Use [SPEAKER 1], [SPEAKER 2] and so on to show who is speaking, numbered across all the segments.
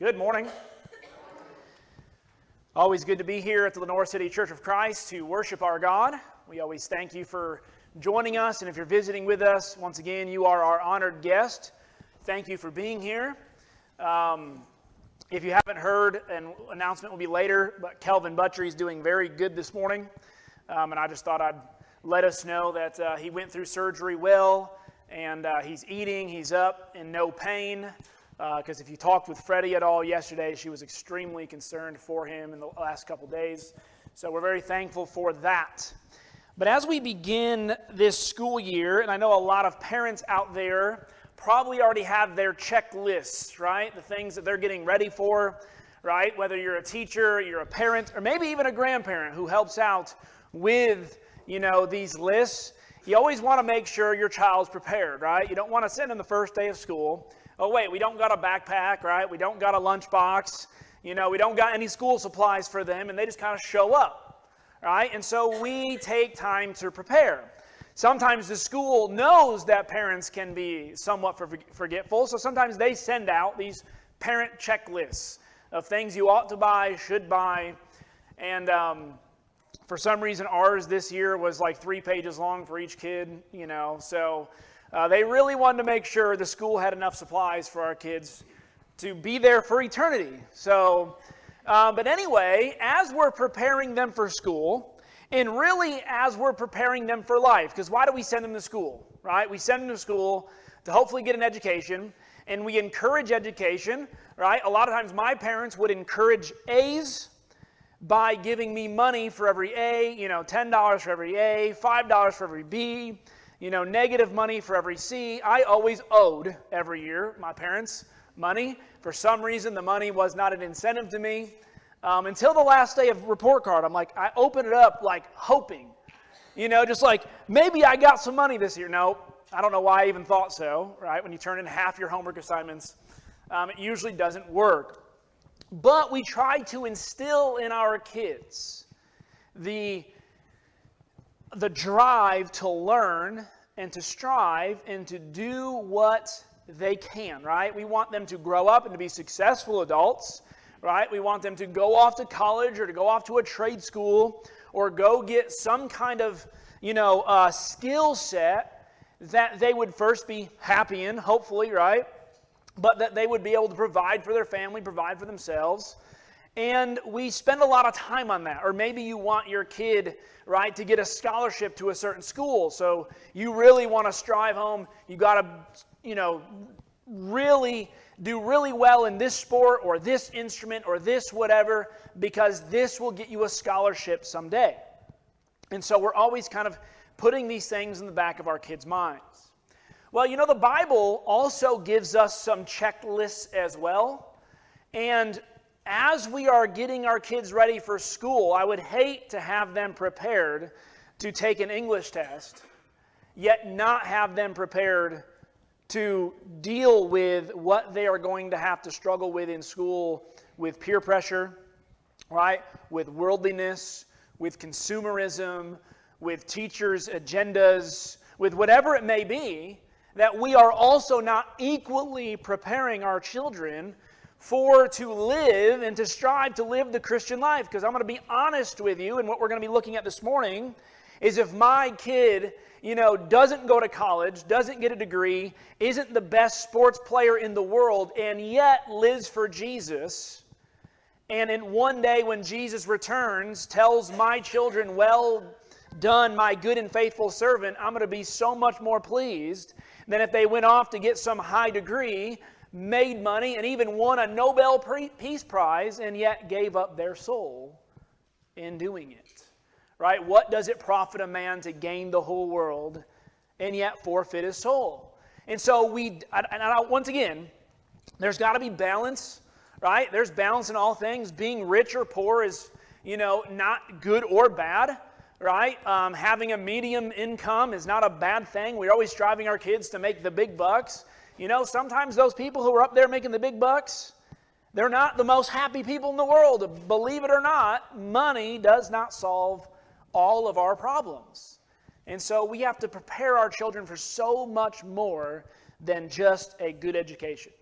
[SPEAKER 1] Good morning. Always good to be here at the Lenore City Church of Christ to worship our God. We always thank you for joining us, and if you're visiting with us, once again, you are our honored guest. Thank you for being here. If you haven't heard, an announcement will be later, but Kelvin Buttrey is doing very good this morning, and I just thought I'd let us know that he went through surgery well, and he's eating, he's up, in no pain. Because if you talked with Freddie at all yesterday, she was extremely concerned for him in the last couple days. So we're very thankful for that. But as we begin this school year, and I know a lot of parents out there probably already have their checklists, right? The things that they're getting ready for, right? Whether you're a teacher, you're a parent, or maybe even a grandparent who helps out with, these lists. You always want to make sure your child's prepared, right? You don't want to send them the first day of school. Oh, wait, we don't got a backpack, right? We don't got a lunchbox. We don't got any school supplies for them, and they just kind of show up, right? And so we take time to prepare. Sometimes the school knows that parents can be somewhat forgetful, so sometimes they send out these parent checklists of things you ought to buy, should buy, and for some reason ours this year was like 3 pages long for each kid, so... they really wanted to make sure the school had enough supplies for our kids to be there for eternity. So, but anyway, as we're preparing them for school, and really as we're preparing them for life, because why do we send them to school, right? We send them to school to hopefully get an education, and we encourage education, right? A lot of times my parents would encourage A's by giving me money for every A, $10 for every A, $5 for every B, negative money for every C. I always owed every year my parents money. For some reason, the money was not an incentive to me. Until the last day of report card, I opened it up hoping, just maybe I got some money this year. No, I don't know why I even thought so, right? When you turn in half your homework assignments, it usually doesn't work. But we try to instill in our kids the drive to learn and to strive and to do what they can, right? We want them to grow up and to be successful adults, right? We want them to go off to college or to go off to a trade school or go get some kind of, skill set that they would first be happy in, hopefully, right? But that they would be able to provide for their family, provide for themselves. And we spend a lot of time on that. Or maybe you want your kid, right, to get a scholarship to a certain school. So you really want to strive home. You got to, really do really well in this sport or this instrument or this whatever, because this will get you a scholarship someday. And so we're always kind of putting these things in the back of our kids' minds. Well, the Bible also gives us some checklists as well. And as we are getting our kids ready for school, I would hate to have them prepared to take an English test, yet not have them prepared to deal with what they are going to have to struggle with in school, with peer pressure, right? With worldliness, with consumerism, with teachers' agendas, with whatever it may be, that we are also not equally preparing our children to live and to strive to live the Christian life. Because I'm going to be honest with you, and what we're going to be looking at this morning is if my kid, doesn't go to college, doesn't get a degree, isn't the best sports player in the world, and yet lives for Jesus, and in one day when Jesus returns, tells my children, "Well done, my good and faithful servant," I'm going to be so much more pleased than if they went off to get some high degree, made money, and even won a Nobel Peace Prize, and yet gave up their soul in doing it. Right? What does it profit a man to gain the whole world and yet forfeit his soul? And so once again, there's got to be balance, right? There's balance in all things. Being rich or poor is, not good or bad, right? Having a medium income is not a bad thing. We're always striving our kids to make the big bucks. Sometimes those people who are up there making the big bucks, they're not the most happy people in the world. Believe it or not, money does not solve all of our problems. And so we have to prepare our children for so much more than just a good education.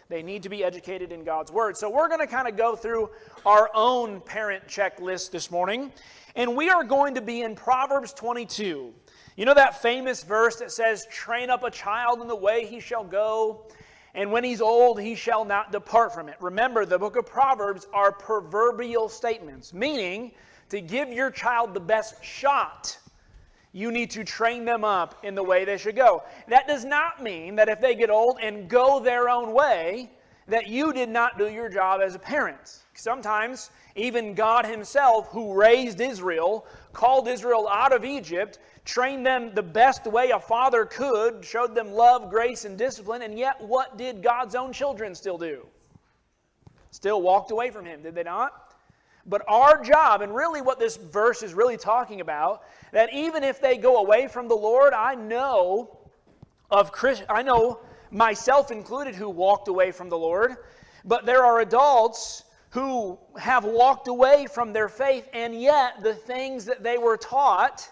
[SPEAKER 1] They need to be educated in God's Word. So we're going to kind of go through our own parent checklist this morning. And we are going to be in Proverbs 22. You know that famous verse that says, "Train up a child in the way he shall go, and when he's old, he shall not depart from it." Remember, the book of Proverbs are proverbial statements, meaning to give your child the best shot, you need to train them up in the way they should go. That does not mean that if they get old and go their own way, that you did not do your job as a parent. Sometimes, even God Himself, who raised Israel, called Israel out of Egypt, trained them the best way a father could, showed them love, grace, and discipline, and yet what did God's own children still do? Still walked away from Him, did they not? But our job, and really what this verse is really talking about, that even if they go away from the Lord, I know myself included who walked away from the Lord, but there are adults who have walked away from their faith, and yet the things that they were taught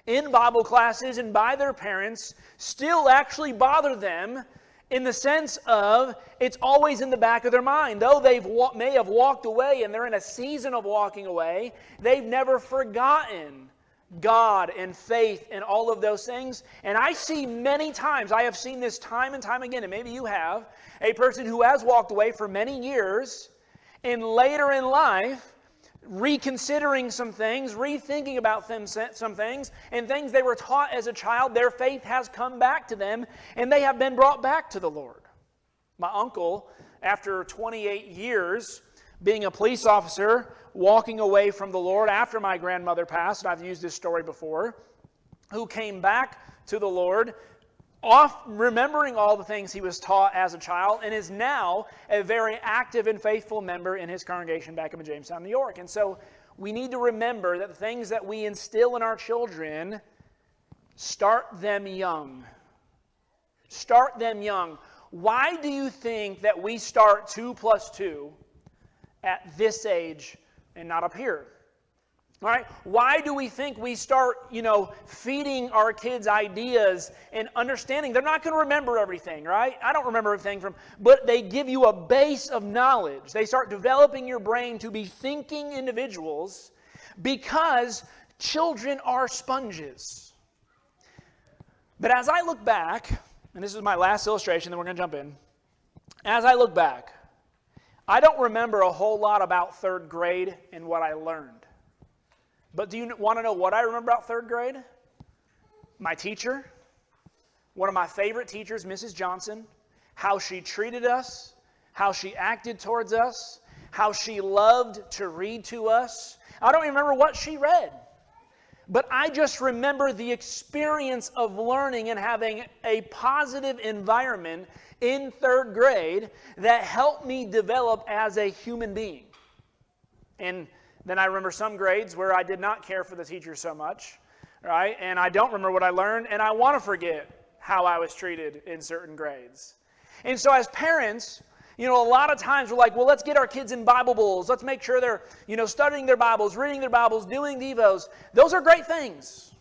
[SPEAKER 1] in Bible classes and by their parents still actually bother them, in the sense of it's always in the back of their mind. Though they may have walked away and they're in a season of walking away, they've never forgotten God and faith and all of those things. And I see many times, I have seen this time and time again, and maybe you have, a person who has walked away for many years, and later in life, reconsidering some things, rethinking about some things, and things they were taught as a child, their faith has come back to them, and they have been brought back to the Lord. My uncle, after 28 years being a police officer, walking away from the Lord after my grandmother passed, and I've used this story before, who came back to the Lord, remembering all the things he was taught as a child, and is now a very active and faithful member in his congregation back in Jamestown, New York. And so we need to remember that the things that we instill in our children, start them young. Start them young. Why do you think that we start 2 + 2 at this age and not up here? All right? Why do we think we start, feeding our kids ideas and understanding? They're not going to remember everything, right? I don't remember everything but they give you a base of knowledge. They start developing your brain to be thinking individuals, because children are sponges. But as I look back, and this is my last illustration, then we're going to jump in. As I look back, I don't remember a whole lot about 3rd grade and what I learned. But do you want to know what I remember about 3rd grade? My teacher, one of my favorite teachers, Mrs. Johnson, how she treated us, how she acted towards us, how she loved to read to us. I don't remember what she read, but I just remember the experience of learning and having a positive environment in 3rd grade that helped me develop as a human being. And then I remember some grades where I did not care for the teacher so much, right? And I don't remember what I learned, and I want to forget how I was treated in certain grades. And so as parents, a lot of times we're like, well, let's get our kids in Bible bowls. Let's make sure they're, studying their Bibles, reading their Bibles, doing devos. Those are great things.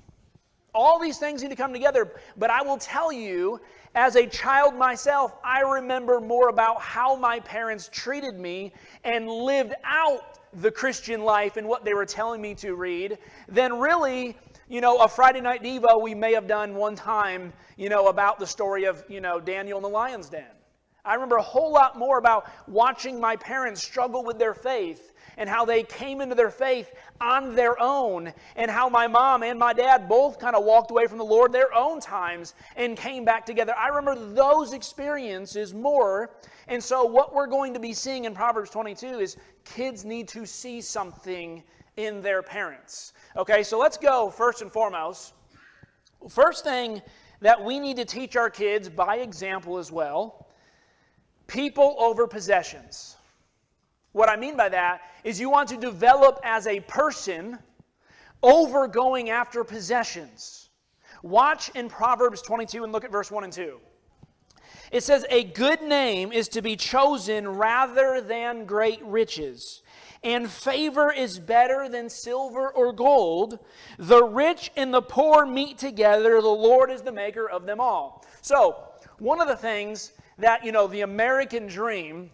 [SPEAKER 1] All these things need to come together. But I will tell you, as a child myself, I remember more about how my parents treated me and lived out the Christian life and what they were telling me to read than really, a Friday night devo we may have done one time, about the story of, Daniel in the lion's den. I remember a whole lot more about watching my parents struggle with their faith and how they came into their faith on their own, and how my mom and my dad both kind of walked away from the Lord their own times and came back together. I remember those experiences more. And so what we're going to be seeing in Proverbs 22 is kids need to see something in their parents. Okay, so let's go first and foremost. First thing that we need to teach our kids by example as well, people over possessions. What I mean by that is you want to develop as a person over going after possessions. Watch in Proverbs 22 and look at verse 1 and 2. It says, "A good name is to be chosen rather than great riches, and favor is better than silver or gold. The rich and the poor meet together. The Lord is the maker of them all." So, one of the things that, the American dream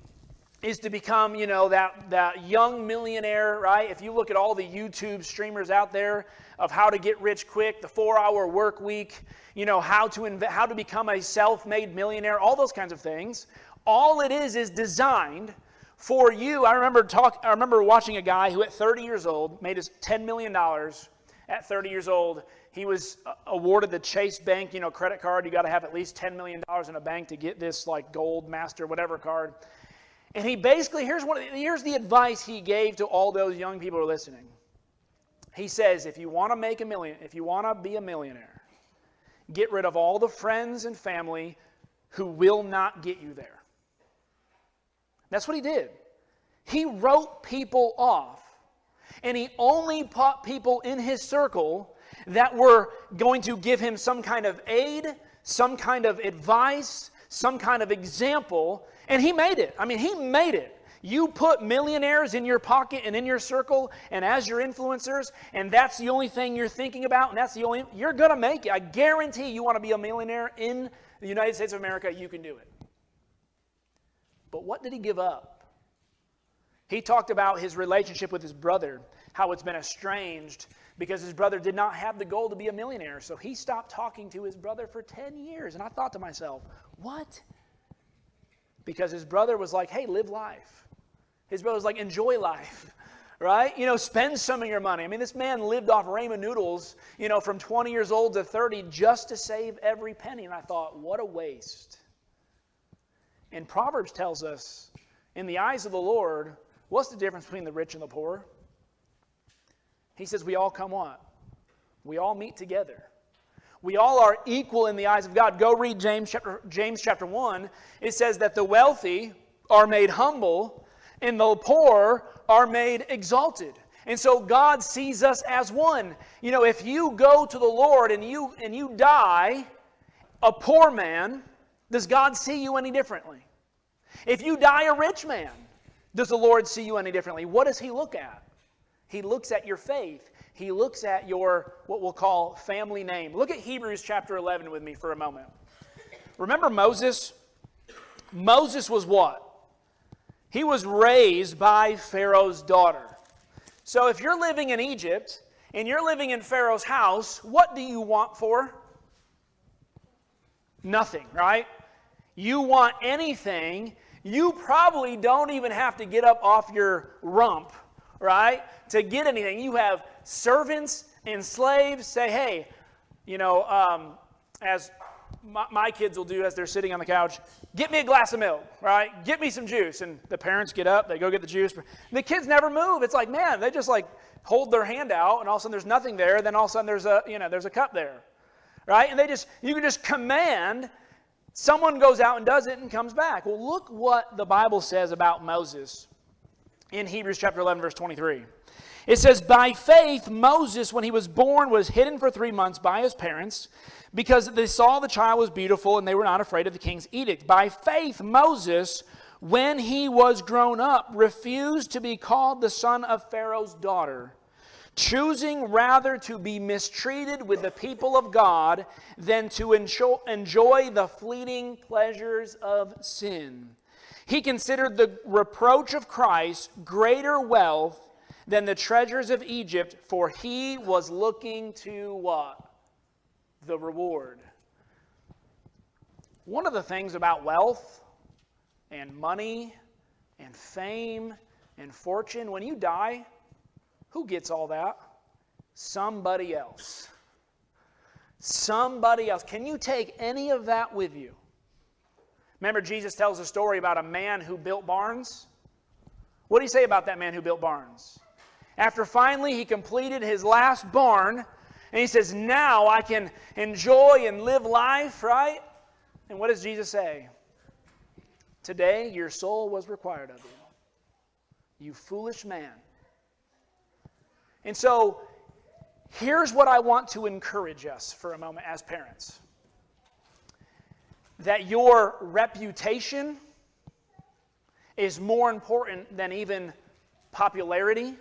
[SPEAKER 1] is to become, that young millionaire, right? If you look at all the YouTube streamers out there of how to get rich quick, the 4-hour work week, how to become a self-made millionaire, all those kinds of things, all it is designed for you. I remember watching a guy who at 30 years old made his $10 million at 30 years old. He was awarded the Chase Bank, credit card. You got to have at least $10 million in a bank to get this like gold master whatever card. And he basically, here's the advice he gave to all those young people who are listening. He says, if you want to be a millionaire, get rid of all the friends and family who will not get you there. That's what he did. He wrote people off. And he only put people in his circle that were going to give him some kind of aid, some kind of advice, some kind of example. And he made it. He made it. You put millionaires in your pocket and in your circle and as your influencers, and that's the only thing you're thinking about, and you're going to make it. I guarantee you want to be a millionaire in the United States of America, you can do it. But what did he give up? He talked about his relationship with his brother, how it's been estranged because his brother did not have the goal to be a millionaire. So he stopped talking to his brother for 10 years. And I thought to myself, what? Because his brother was like, hey, live life. His brother was like, enjoy life, right? Spend some of your money. This man lived off ramen noodles, from 20 years old to 30 just to save every penny. And I thought, what a waste. And Proverbs tells us, in the eyes of the Lord, what's the difference between the rich and the poor? He says we all come what? We all meet together. We all are equal in the eyes of God. Go read James chapter 1. It says that the wealthy are made humble and the poor are made exalted. And so God sees us as one. If you go to the Lord and you die a poor man, does God see you any differently? If you die a rich man, does the Lord see you any differently? What does He look at? He looks at your faith. He looks at your, what we'll call, family name. Look at Hebrews chapter 11 with me for a moment. Remember Moses? Moses was what? He was raised by Pharaoh's daughter. So if you're living in Egypt and you're living in Pharaoh's house, what do you want for? Nothing, right? You want anything. You probably don't even have to get up off your rump, right, to get anything. You have servants and slaves say, hey, as my kids will do as they're sitting on the couch, get me a glass of milk, right? Get me some juice. And the parents get up, they go get the juice. The kids never move. It's like, man, they just like hold their hand out, and all of a sudden there's nothing there. Then all of a sudden there's a cup there, right? And you can just command. Someone goes out and does it and comes back. Well, look what the Bible says about Moses in Hebrews chapter 11, verse 23. It says, by faith, Moses, when he was born, was hidden for 3 months by his parents because they saw the child was beautiful and they were not afraid of the king's edict. By faith, Moses, when he was grown up, refused to be called the son of Pharaoh's daughter, choosing rather to be mistreated with the people of God than to enjoy the fleeting pleasures of sin. He considered the reproach of Christ greater wealth than the treasures of Egypt, for he was looking to what? The reward. One of the things about wealth and money and fame and fortune, when you die, who gets all that? Somebody else. Somebody else. Can you take any of that with you? Remember, Jesus tells a story about a man who built barns. What do you say about that man who built barns? After finally he completed his last barn, and he says, now I can enjoy and live life, right? And what does Jesus say? Today your soul was required of you. You foolish man. And so, here's what I want to encourage us for a moment as parents. That your reputation is more important than even popularity.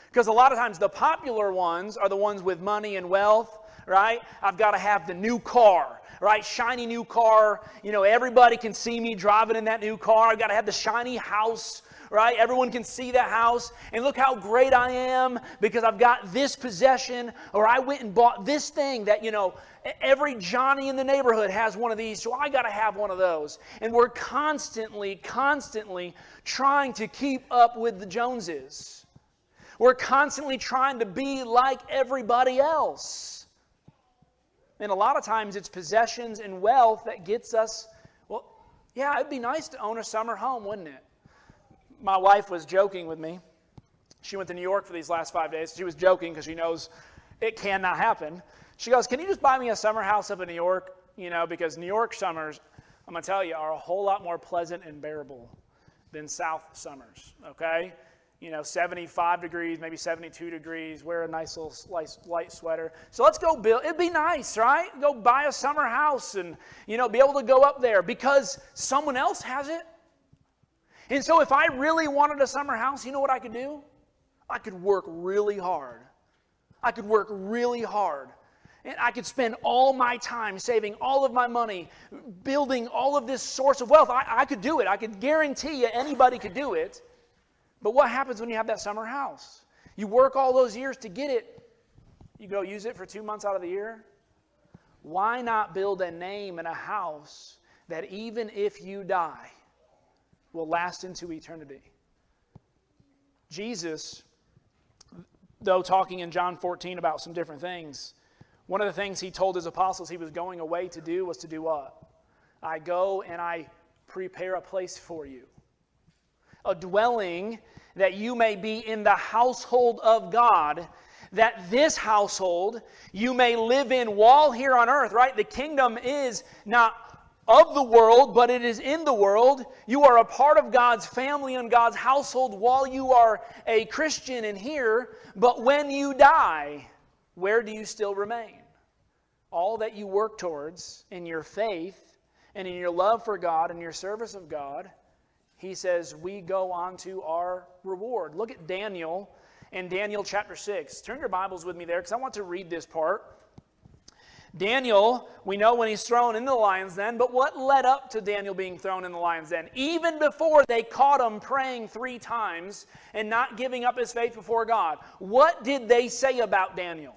[SPEAKER 1] Because a lot of times the popular ones are the ones with money and wealth, right? I've got to have the new car, right? Shiny new car. You know, everybody can see me driving in that new car. I've got to have the shiny house, right? Everyone can see that house. And look how great I am because I've got this possession, or I went and bought this thing that, you know, every Johnny in the neighborhood has one of these, so I got to have one of those. And we're constantly trying to keep up with the Joneses. We're constantly trying to be like everybody else. And a lot of times it's possessions and wealth that gets us, well, yeah, it'd be nice to own a summer home, wouldn't it? My wife was joking with me. She went to New York for these last 5 days. She was joking because she knows it cannot happen. She goes, can you just buy me a summer house up in New York? You know, because New York summers, I'm going to tell you, are a whole lot more pleasant and bearable than South summers, okay? You know, 75 degrees, maybe 72 degrees, wear a nice little light sweater. So let's go build. It'd be nice, right? Go buy a summer house and, you know, be able to go up there because someone else has it. And so if I really wanted a summer house, you know what I could do? I could work really hard. I could work really hard. And I could spend all my time saving all of my money, building all of this source of wealth. I could do it. I could guarantee you anybody could do it. But what happens when you have that summer house? You work all those years to get it. You go use it for 2 months out of the year. Why not build a name and a house that even if you die, will last into eternity? Jesus, though talking in John 14 about some different things, one of the things he told his apostles he was going away to do was to do what? I go and I prepare a place for you. A dwelling that you may be in the household of God, that this household you may live in while here on earth, right? The kingdom is not of the world, but it is in the world. You are a part of God's family and God's household while you are a Christian in here, but when you die, where do you still remain? All that you work towards in your faith and in your love for God and your service of God, he says, we go on to our reward. Look at Daniel in Daniel chapter 6. Turn your Bibles with me there because I want to read this part. Daniel, we know when he's thrown in the lion's den, but what led up to Daniel being thrown in the lion's den? Even before they caught him praying 3 times and not giving up his faith before God, what did they say about Daniel?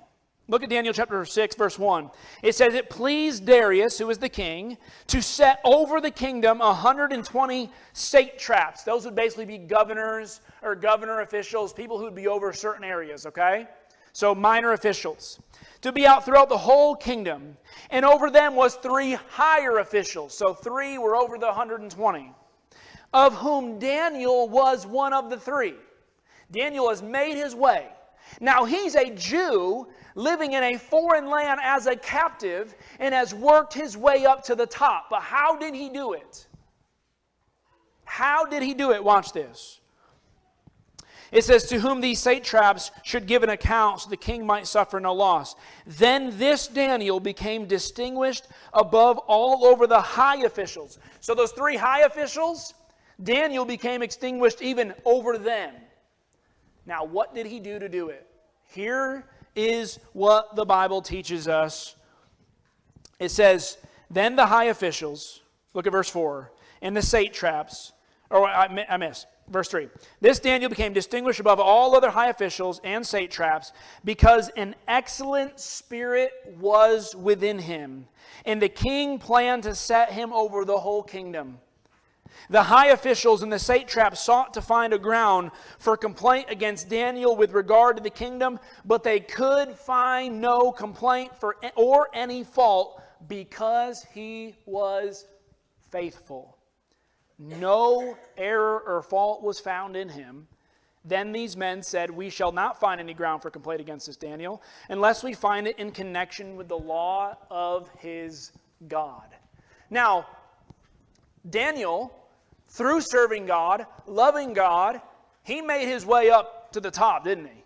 [SPEAKER 1] Look at Daniel chapter 6, verse 1. It says, it pleased Darius, who was the king, to set over the kingdom 120 satraps. Those would basically be governors or governor officials, people who would be over certain areas, okay? So minor officials. To be out throughout the whole kingdom. And over them was 3 higher officials. So 3 were over the 120. Of whom Daniel was one of the 3. Daniel has made his way. Now he's a Jew living in a foreign land as a captive and has worked his way up to the top. But how did he do it? How did he do it? Watch this. It says, to whom these satraps should give an account so the king might suffer no loss. Then this Daniel became distinguished above all over the high officials. So those 3 high officials, Daniel became extinguished even over them. Now what did he do to do it? Here is what the Bible teaches us. It says, then the high officials, look at verse 4, and the satraps, or I missed. Verse 3, this Daniel became distinguished above all other high officials and satraps because an excellent spirit was within him, and the king planned to set him over the whole kingdom. The high officials and the satraps sought to find a ground for complaint against Daniel with regard to the kingdom, but they could find no complaint or any fault because he was faithful. No error or fault was found in him. Then these men said, we shall not find any ground for complaint against this Daniel unless we find it in connection with the law of his God. Now, Daniel, through serving God, loving God, he made his way up to the top, didn't he?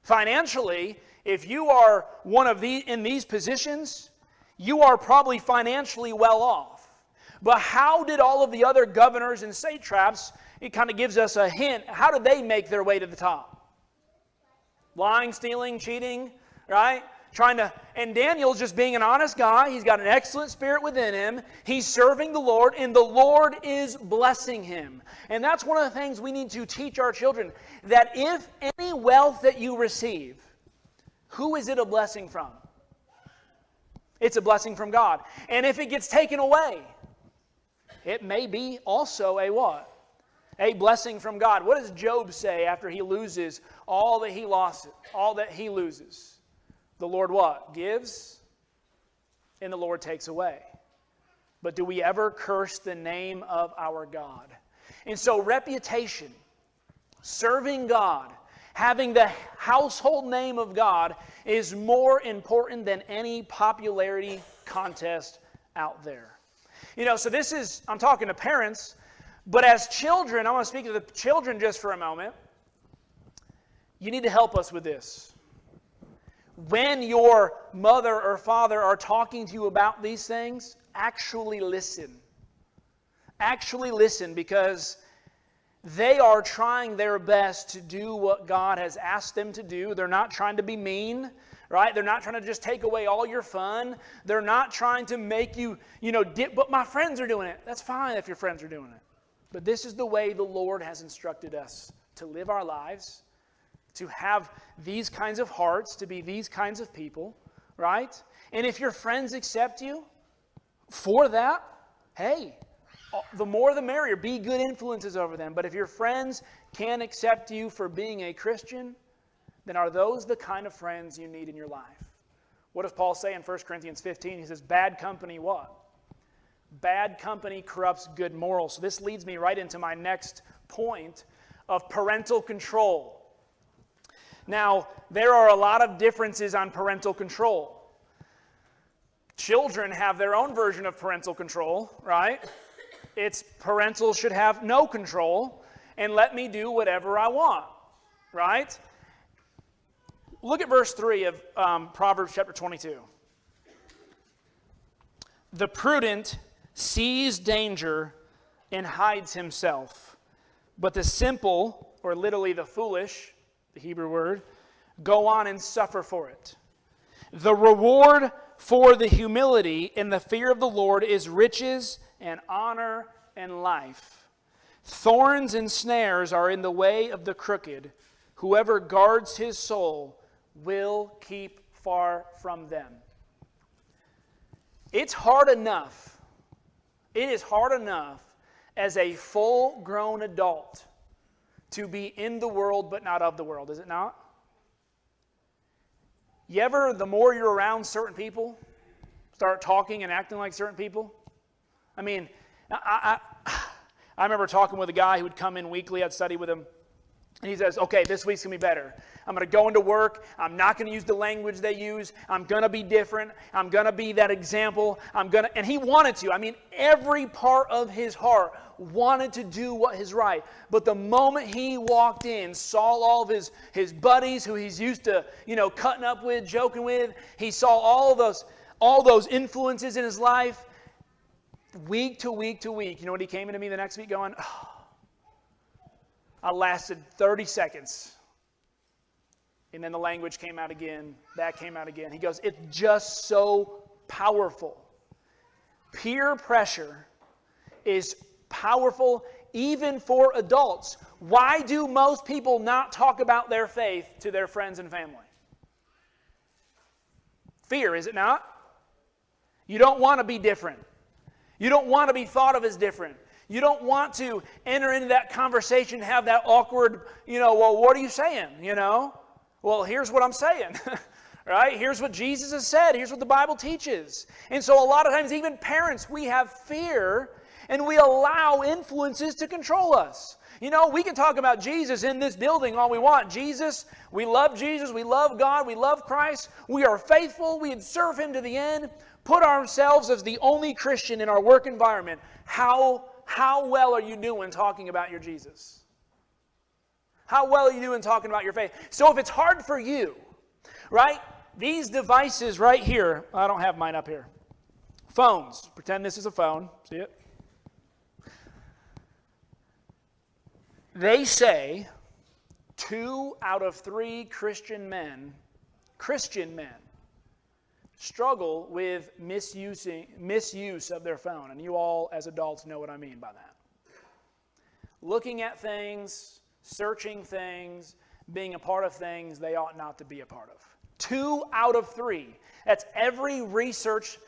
[SPEAKER 1] Financially, if you are one of in these positions, you are probably financially well off. But how did all of the other governors and satraps, it kind of gives us a hint, how did they make their way to the top? Lying, stealing, cheating, right? And Daniel's just being an honest guy. He's got an excellent spirit within him. He's serving the Lord, and the Lord is blessing him. And that's one of the things we need to teach our children, that if any wealth that you receive, who is it a blessing from? It's a blessing from God. And if it gets taken away, it may be also a what? A blessing from God. What does Job say after he loses all that he lost, all that he loses? The Lord what? Gives, and the Lord takes away. But do we ever curse the name of our God? And so reputation, serving God, having the household name of God is more important than any popularity contest out there. So this is, I'm talking to parents, but as children, I want to speak to the children just for a moment. You need to help us with this. When your mother or father are talking to you about these things, actually listen. Actually listen, because they are trying their best to do what God has asked them to do. They're not trying to be mean, right? They're not trying to just take away all your fun. They're not trying to make you, but my friends are doing it. That's fine if your friends are doing it. But this is the way the Lord has instructed us to live our lives, to have these kinds of hearts, to be these kinds of people, right? And if your friends accept you for that, hey, the more the merrier. Be good influences over them. But if your friends can't accept you for being a Christian, then are those the kind of friends you need in your life? What does Paul say in 1 Corinthians 15? He says, bad company what? Bad company corrupts good morals. So this leads me right into my next point of parental control. Now, there are a lot of differences on parental control. Children have their own version of parental control, right? It's parental should have no control and let me do whatever I want, right? Look at verse 3 of Proverbs chapter 22. The prudent sees danger and hides himself, but the simple, or literally the foolish, the Hebrew word, go on and suffer for it. The reward for the humility and the fear of the Lord is riches and honor and life. Thorns and snares are in the way of the crooked. Whoever guards his soul will keep far from them. It's hard enough. It is hard enough as a full-grown adult to be in the world but not of the world, is it not? You ever, the more you're around certain people, start talking and acting like certain people? I mean, I remember talking with a guy who would come in weekly. I'd study with him. And he says, okay, this week's going to be better. I'm going to go into work. I'm not going to use the language they use. I'm going to be different. I'm going to be that example. And he wanted to. I mean, every part of his heart wanted to do what is right. But the moment he walked in, saw all of his buddies who he's used to, cutting up with, joking with, he saw all those influences in his life, week to week to week. You know what he came into me the next week going, oh, I lasted 30 seconds. And then the language came out again. That came out again. He goes, it's just so powerful. Peer pressure is powerful even for adults. Why do most people not talk about their faith to their friends and family? Fear, is it not? You don't want to be different. You don't want to be thought of as different. You don't want to enter into that conversation, have that awkward, well, what are you saying, Well, here's what I'm saying, right? Here's what Jesus has said. Here's what the Bible teaches. And so a lot of times, even parents, we have fear and we allow influences to control us. We can talk about Jesus in this building all we want. Jesus, we love God, we love Christ. We are faithful, we serve Him to the end. Put ourselves as the only Christian in our work environment. How well are you doing talking about your Jesus? How well are you doing talking about your faith? So if it's hard for you, right? These devices right here, I don't have mine up here. Phones. Pretend this is a phone. See it? They say 2 out of 3 Christian men, struggle with misuse of their phone. And you all, as adults, know what I mean by that. Looking at things, searching things, being a part of things they ought not to be a part of. 2 out of 3. That's every research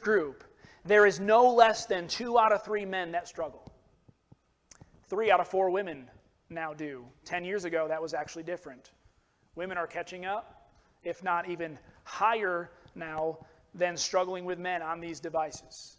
[SPEAKER 1] group. There is no less than 2 out of 3 men that struggle. 3 out of 4 women now do. 10 years ago, that was actually different. Women are catching up, if not even higher now than struggling with men on these devices.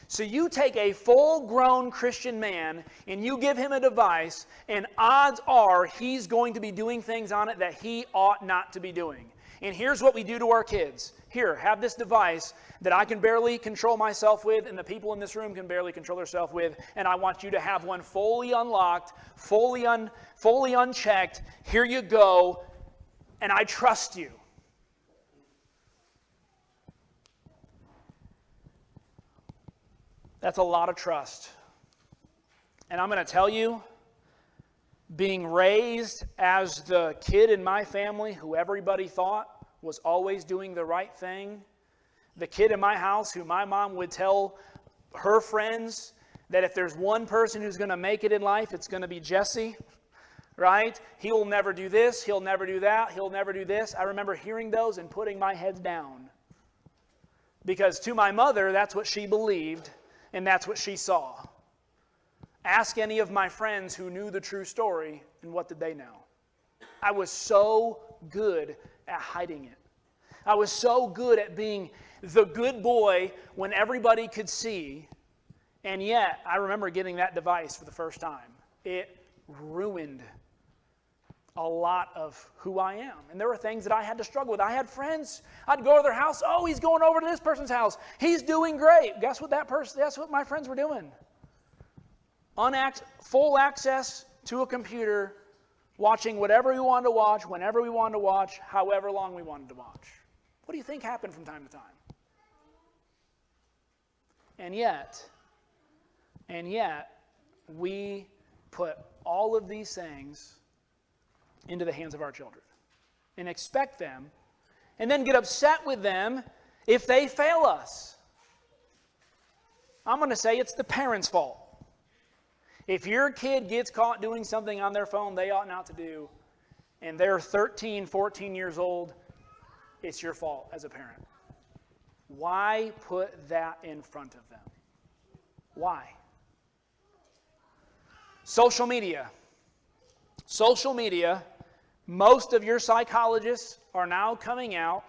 [SPEAKER 1] So you take a full-grown Christian man and you give him a device, and odds are he's going to be doing things on it that he ought not to be doing. And here's what we do to our kids. Here, have this device that I can barely control myself with, and the people in this room can barely control themselves with, and I want you to have one fully unlocked, fully unchecked. Here you go, and I trust you. That's a lot of trust. And I'm going to tell you, being raised as the kid in my family who everybody thought was always doing the right thing, the kid in my house who my mom would tell her friends that if there's one person who's going to make it in life, it's going to be Jesse, right? He will never do this, he'll never do that, he'll never do this. I remember hearing those and putting my head down. Because to my mother, that's what she believed. And that's what she saw. Ask any of my friends who knew the true story, and what did they know? I was so good at hiding it. I was so good at being the good boy when everybody could see, and yet I remember getting that device for the first time. It ruined a lot of who I am. And there were things that I had to struggle with. I had friends. I'd go to their house. Oh, he's going over to this person's house. He's doing great. Guess what that's what my friends were doing. Full access to a computer, watching whatever we wanted to watch, whenever we wanted to watch, however long we wanted to watch. What do you think happened from time to time? And yet, we put all of these things into the hands of our children and expect them, and then get upset with them if they fail us. I'm going to say it's the parents' fault. If your kid gets caught doing something on their phone they ought not to do, and they're 13, 14 years old, it's your fault as a parent. Why put that in front of them? Why? Social media. Social media, most of your psychologists are now coming out,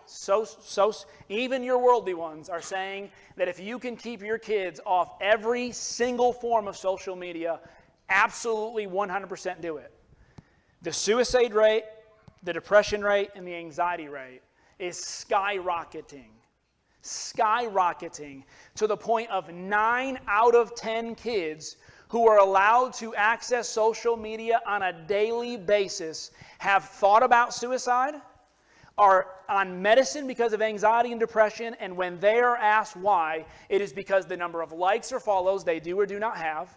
[SPEAKER 1] even your worldly ones are saying that if you can keep your kids off every single form of social media, absolutely 100% do it. The suicide rate, the depression rate, and the anxiety rate is skyrocketing to the point of 9 out of 10 kids who are allowed to access social media on a daily basis have thought about suicide, are on medicine because of anxiety and depression, and when they are asked why, it is because the number of likes or follows they do or do not have,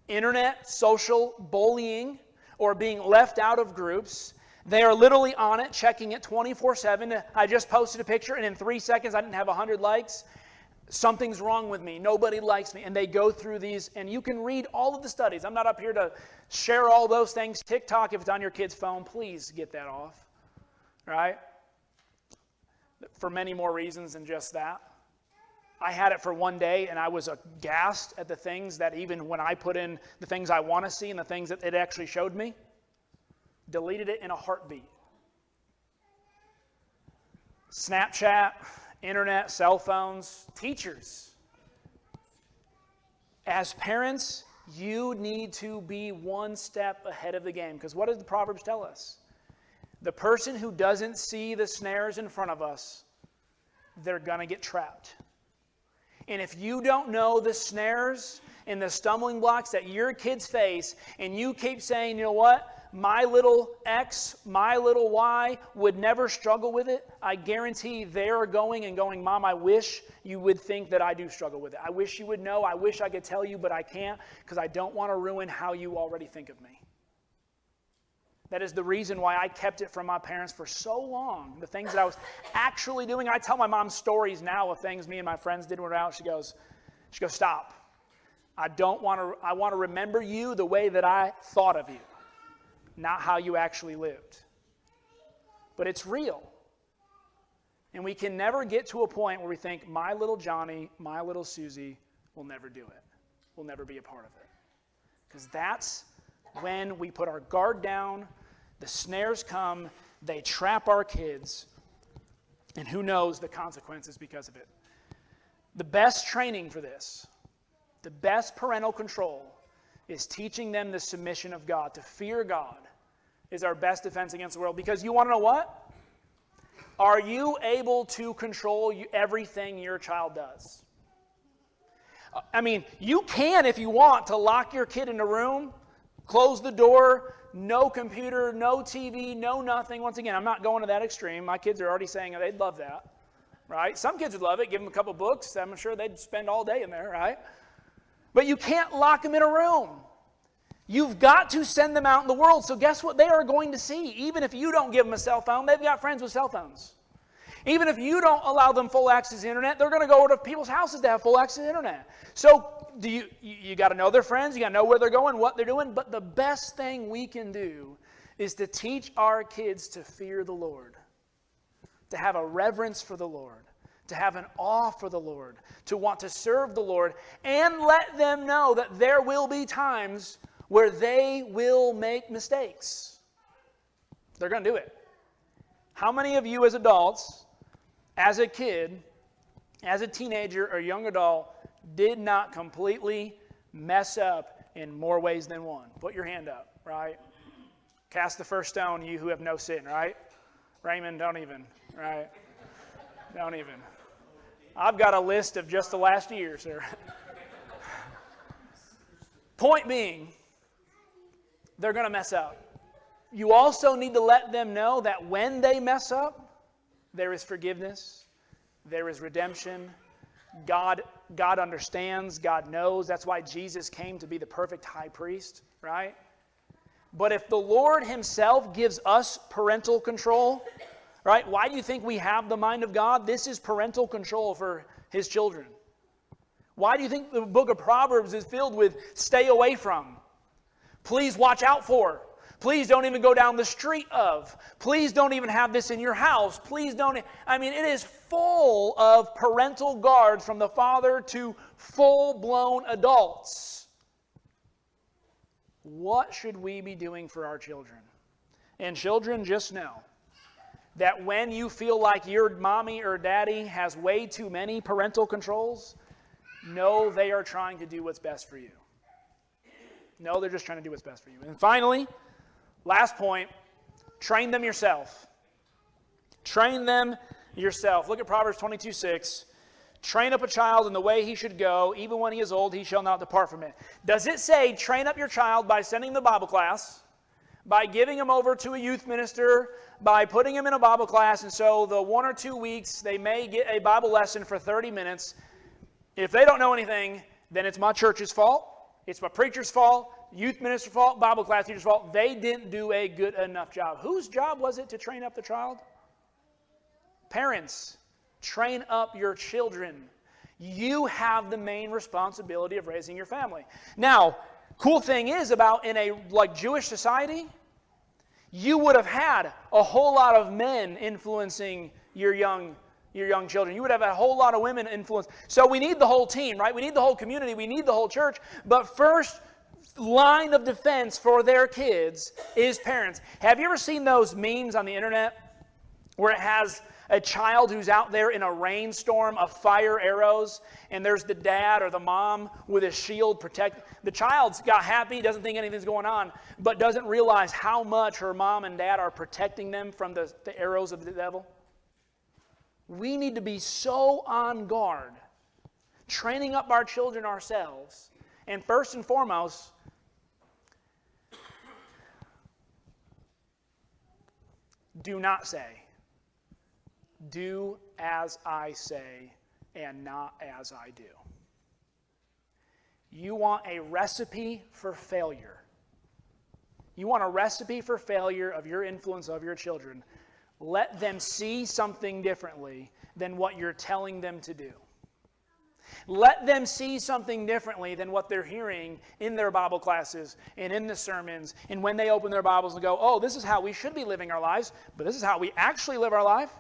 [SPEAKER 1] internet, social bullying, or being left out of groups. They are literally on it, checking it 24/7. I just posted a picture, and in 3 seconds I didn't have 100 likes. Something's wrong with me. Nobody likes me. And they go through these, and you can read all of the studies. I'm not up here to share all those things. TikTok, if it's on your kid's phone, please get that off. Right? For many more reasons than just that. I had it for one day, and I was aghast at the things that even when I put in the things I want to see and the things that it actually showed me, deleted it in a heartbeat. Snapchat, internet, cell phones, teachers. As parents, you need to be one step ahead of the game. Because what does the Proverbs tell us? The person who doesn't see the snares in front of us, they're going to get trapped. And if you don't know the snares and the stumbling blocks that your kids face, and you keep saying, you know what? My little X, my little Y would never struggle with it. I guarantee they're going, Mom, I wish you would think that I do struggle with it. I wish you would know. I wish I could tell you, but I can't because I don't want to ruin how you already think of me. That is the reason why I kept it from my parents for so long. The things that I was actually doing. I tell my mom stories now of things me and my friends did when we were out. She goes, stop. I want to remember you the way that I thought of you, not how you actually lived. But it's real. And we can never get to a point where we think, my little Johnny, my little Susie will never do it. Will never be a part of it. Because that's when we put our guard down, the snares come, they trap our kids, and who knows the consequences because of it. The best training for this, the best parental control, is teaching them the submission of God. To fear God is our best defense against the world. Because you want to know what? Are you able to control everything your child does? I mean, you can, if you want, to lock your kid in a room, close the door, no computer, no TV, no nothing. Once again, I'm not going to that extreme. My kids are already saying they'd love that, right? Some kids would love it. Give them a couple books. I'm sure they'd spend all day in there, right? But you can't lock them in a room. You've got to send them out in the world. So guess what they are going to see? Even if you don't give them a cell phone, they've got friends with cell phones. Even if you don't allow them full access to the internet, they're going to go to people's houses to have full access to the internet. So you got to know their friends, you got to know where they're going, what they're doing. But the best thing we can do is to teach our kids to fear the Lord, to have a reverence for the Lord, to have an awe for the Lord, to want to serve the Lord, and let them know that there will be times where they will make mistakes. They're going to do it. How many of you as adults, as a kid, as a teenager or young adult, did not completely mess up in more ways than one? Put your hand up, right? Cast the first stone, you who have no sin, right? Raymond, don't even, right? Don't even. I've got a list of just the last year, sir. Point being, they're going to mess up. You also need to let them know that when they mess up, there is forgiveness, there is redemption. God understands, God knows. That's why Jesus came to be the perfect high priest, right? But if the Lord himself gives us parental control, right? Why do you think we have the mind of God? This is parental control for his children. Why do you think the book of Proverbs is filled with stay away from? Please watch out for. Please don't even go down the street of. Please don't even have this in your house. Please don't. I mean, it is full of parental guard from the father to full-blown adults. What should we be doing for our children? And children, just know that when you feel like your mommy or daddy has way too many parental controls, know they are trying to do what's best for you. No, they're just trying to do what's best for you. And finally, last point, train them yourself. Train them yourself. Look at Proverbs 22:6. Train up a child in the way he should go, even when he is old, he shall not depart from it. Does it say train up your child by sending him to Bible class, by giving him over to a youth minister, by putting him in a Bible class, and so the 1 or 2 weeks they may get a Bible lesson for 30 minutes. If they don't know anything, then it's my church's fault. It's my preacher's fault, youth minister's fault, Bible class teacher's fault. They didn't do a good enough job. Whose job was it to train up the child? Parents, train up your children. You have the main responsibility of raising your family. Now, cool thing is about in a Jewish society, you would have had a whole lot of men influencing your young children. You would have a whole lot of women influence. So we need the whole team, right? We need the whole community. We need the whole church. But first line of defense for their kids is parents. Have you ever seen those memes on the internet where it has a child who's out there in a rainstorm of fire arrows, and there's the dad or the mom with a shield protect? The child's got happy, doesn't think anything's going on, but doesn't realize how much her mom and dad are protecting them from the arrows of the devil. We need to be so on guard, training up our children ourselves. And first and foremost, do not say, do as I say and not as I do. You want a recipe for failure. You want a recipe for failure of your influence of your children. Let them see something differently than what you're telling them to do. Let them see something differently than what they're hearing in their Bible classes and in the sermons and when they open their Bibles and go, oh, this is how we should be living our lives, but this is how we actually live our life.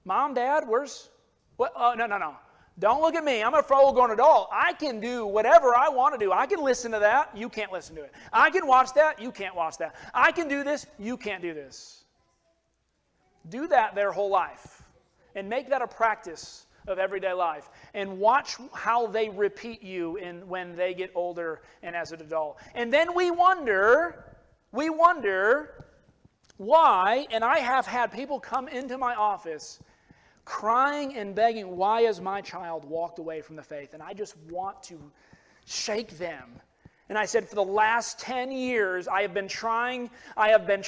[SPEAKER 1] Mom, Dad, where's... What? No. Don't look at me. I'm a full-grown adult. I can do whatever I want to do. I can listen to that. You can't listen to it. I can watch that. You can't watch that. I can do this. You can't do this. Do that their whole life and make that a practice of everyday life, and watch how they repeat you when they get older and as an adult. And then we wonder why, and I have had people come into my office crying and begging, why has my child walked away from the faith? And I just want to shake them. And I said, for the last 10 years, I have been trying to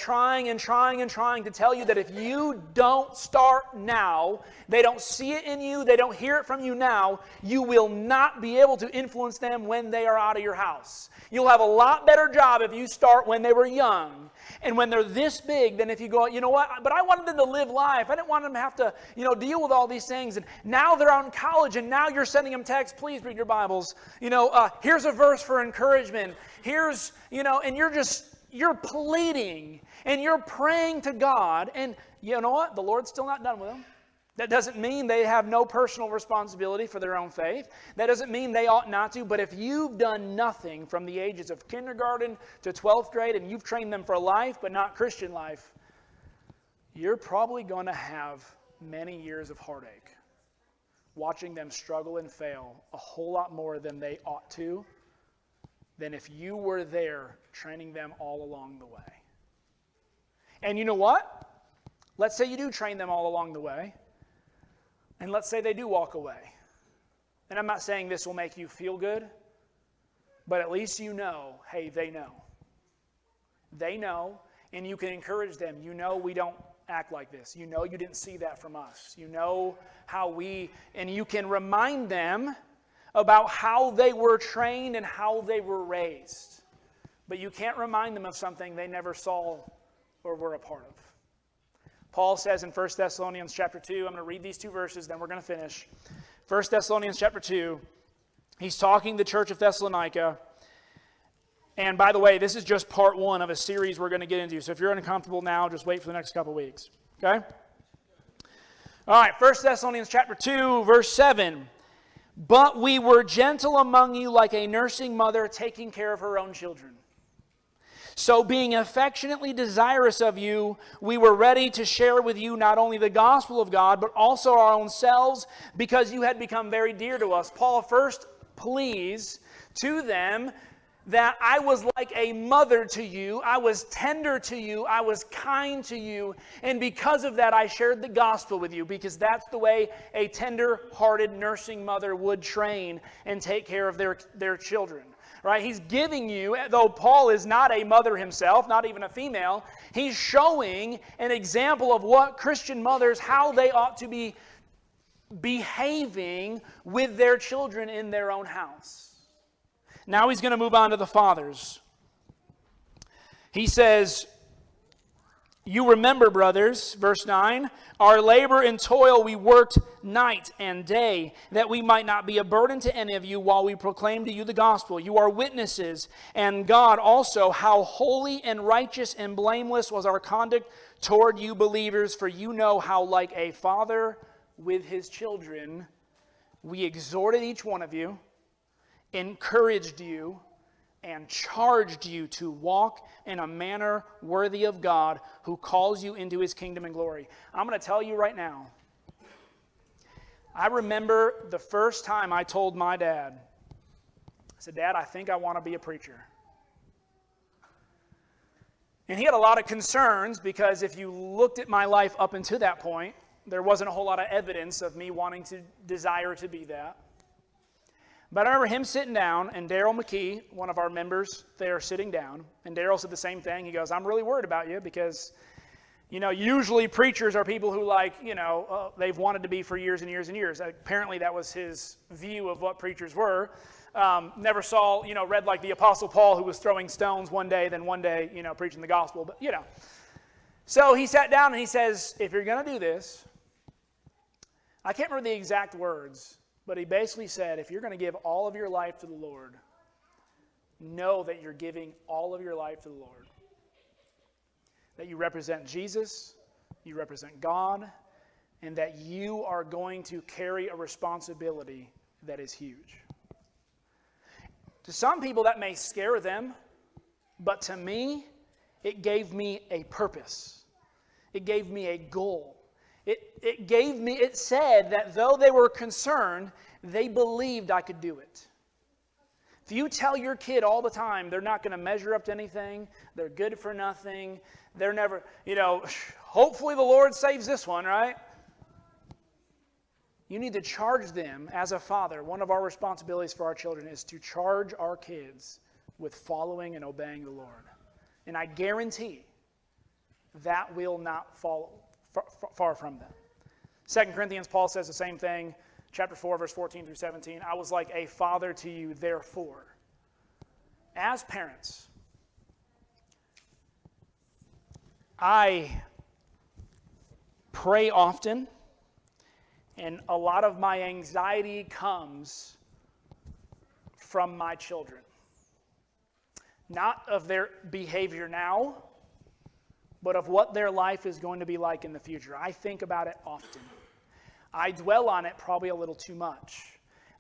[SPEAKER 1] tell you that if you don't start now, they don't see it in you, they don't hear it from you now, you will not be able to influence them when they are out of your house. You'll have a lot better job if you start when they were young and when they're this big than if you go, you know what, but I wanted them to live life. I didn't want them to have to, deal with all these things. And now they're out in college and now you're sending them texts, please read your Bibles. Here's a verse for encouragement. Here's, and you're pleading and you're praying to God. And you know what? The Lord's still not done with them. That doesn't mean they have no personal responsibility for their own faith. That doesn't mean they ought not to. But if you've done nothing from the ages of kindergarten to 12th grade and you've trained them for life but not Christian life, you're probably going to have many years of heartache watching them struggle and fail a whole lot more than they ought to, than if you were there training them all along the way. And you know what? Let's say you do train them all along the way. And let's say they do walk away. And I'm not saying this will make you feel good, but at least you know, hey, they know. They know, and you can encourage them. You know we don't act like this. You know you didn't see that from us. You know and you can remind them about how they were trained and how they were raised. But you can't remind them of something they never saw or were a part of. Paul says in 1 Thessalonians chapter 2, I'm going to read these two verses, then we're going to finish. 1 Thessalonians chapter 2, he's talking to the church of Thessalonica. And by the way, this is just part one of a series we're going to get into. So if you're uncomfortable now, just wait for the next couple weeks. Okay? All right, 1 Thessalonians chapter 2, verse 7. But we were gentle among you like a nursing mother taking care of her own children. So being affectionately desirous of you, we were ready to share with you not only the gospel of God, but also our own selves, because you had become very dear to us. Paul first pleads to them that I was like a mother to you, I was tender to you, I was kind to you, and because of that I shared the gospel with you, because that's the way a tender-hearted nursing mother would train and take care of their children. Right? He's giving you, though Paul is not a mother himself, not even a female, he's showing an example of what Christian mothers, how they ought to be behaving with their children in their own house. Now he's going to move on to the fathers. He says, you remember, brothers, verse 9, our labor and toil we worked night and day, that we might not be a burden to any of you while we proclaim to you the gospel. You are witnesses, and God also, how holy and righteous and blameless was our conduct toward you believers, for you know how like a father with his children, we exhorted each one of you, encouraged you, and charged you to walk in a manner worthy of God who calls you into his kingdom and glory. I'm going to tell you right now, I remember the first time I told my dad, I said, Dad, I think I want to be a preacher. And he had a lot of concerns because if you looked at my life up until that point, there wasn't a whole lot of evidence of me wanting to desire to be that. But I remember him sitting down, and Daryl McKee, one of our members there, sitting down, and Daryl said the same thing. He goes, I'm really worried about you because, usually preachers are people who they've wanted to be for years and years and years. Apparently that was his view of what preachers were. Never saw, read like the Apostle Paul who was throwing stones one day, then one day, preaching the gospel. But, So he sat down and he says, if you're going to do this, I can't remember the exact words, but he basically said, if you're going to give all of your life to the Lord, know that you're giving all of your life to the Lord. That you represent Jesus, you represent God, and that you are going to carry a responsibility that is huge. To some people that may scare them, but to me, it gave me a purpose. It gave me a goal. It said that though they were concerned, they believed I could do it. If you tell your kid all the time they're not going to measure up to anything, they're good for nothing, they're never, hopefully the Lord saves this one, right? You need to charge them as a father. One of our responsibilities for our children is to charge our kids with following and obeying the Lord. And I guarantee that will not fall far from them. 2 Corinthians, Paul says the same thing, chapter 4, verse 14 through 17. I was like a father to you, therefore. As parents, I pray often, and a lot of my anxiety comes from my children. Not of their behavior now, but of what their life is going to be like in the future. I think about it often. I dwell on it probably a little too much.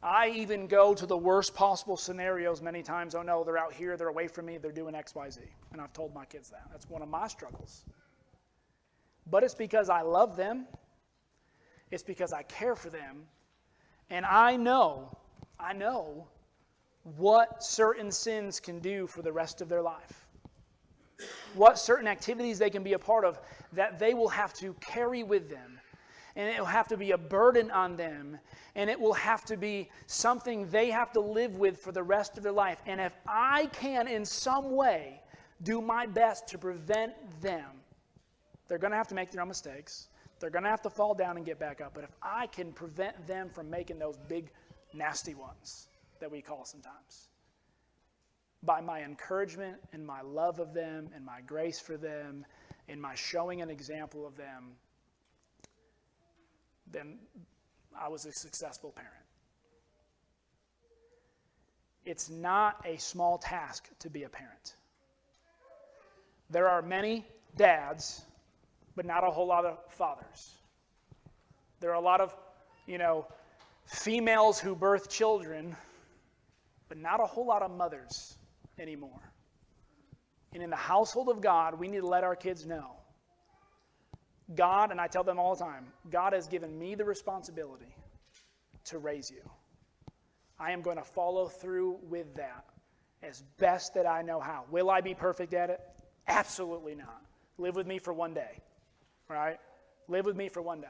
[SPEAKER 1] I even go to the worst possible scenarios many times. Oh no, they're out here, they're away from me, they're doing X, Y, Z. And I've told my kids that. That's one of my struggles. But it's because I love them. It's because I care for them. And I know what certain sins can do for the rest of their life. What certain activities they can be a part of that they will have to carry with them. And it will have to be a burden on them. And it will have to be something they have to live with for the rest of their life. And if I can in some way do my best to prevent them, they're going to have to make their own mistakes. They're going to have to fall down and get back up. But if I can prevent them from making those big, nasty ones that we call sometimes, by my encouragement and my love of them and my grace for them and my showing an example of them, then I was a successful parent. It's not a small task to be a parent. There are many dads, but not a whole lot of fathers. There are a lot of, females who birth children, but not a whole lot of mothers anymore. And in the household of God, we need to let our kids know God, and I tell them all the time, God has given me the responsibility to raise you. I am going to follow through with that as best that I know how. Will I be perfect at it? Absolutely not. Live with me for one day, right? Live with me for one day.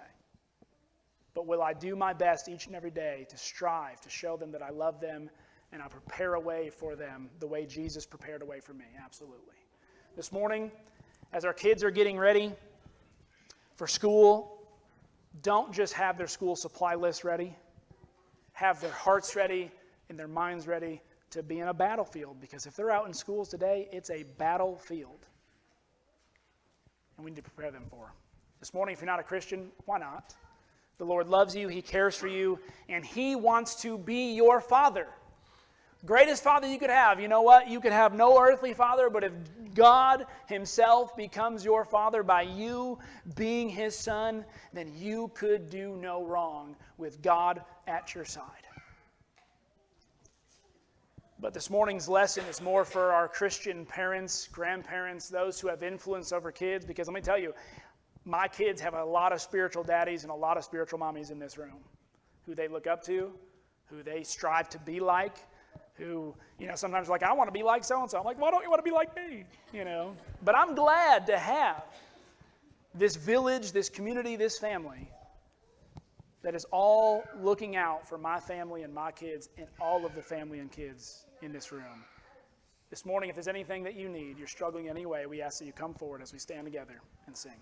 [SPEAKER 1] But will I do my best each and every day to strive to show them that I love them and I prepare a way for them the way Jesus prepared a way for me? Absolutely. This morning, as our kids are getting ready for school, don't just have their school supply list ready. Have their hearts ready and their minds ready to be in a battlefield. Because if they're out in schools today, it's a battlefield. And we need to prepare them for. This morning, if you're not a Christian, why not? The Lord loves you, He cares for you, and He wants to be your Father. Greatest father you could have. You know what? You could have no earthly father, but if God Himself becomes your father by you being His son, then you could do no wrong with God at your side. But this morning's lesson is more for our Christian parents, grandparents, those who have influence over kids, because let me tell you, my kids have a lot of spiritual daddies and a lot of spiritual mommies in this room who they look up to, who they strive to be like, who, sometimes like, I want to be like so-and-so. I'm like, why don't you want to be like me? But I'm glad to have this village, this community, this family that is all looking out for my family and my kids and all of the family and kids in this room. This morning, if there's anything that you need, you're struggling in any way, we ask that you come forward as we stand together and sing.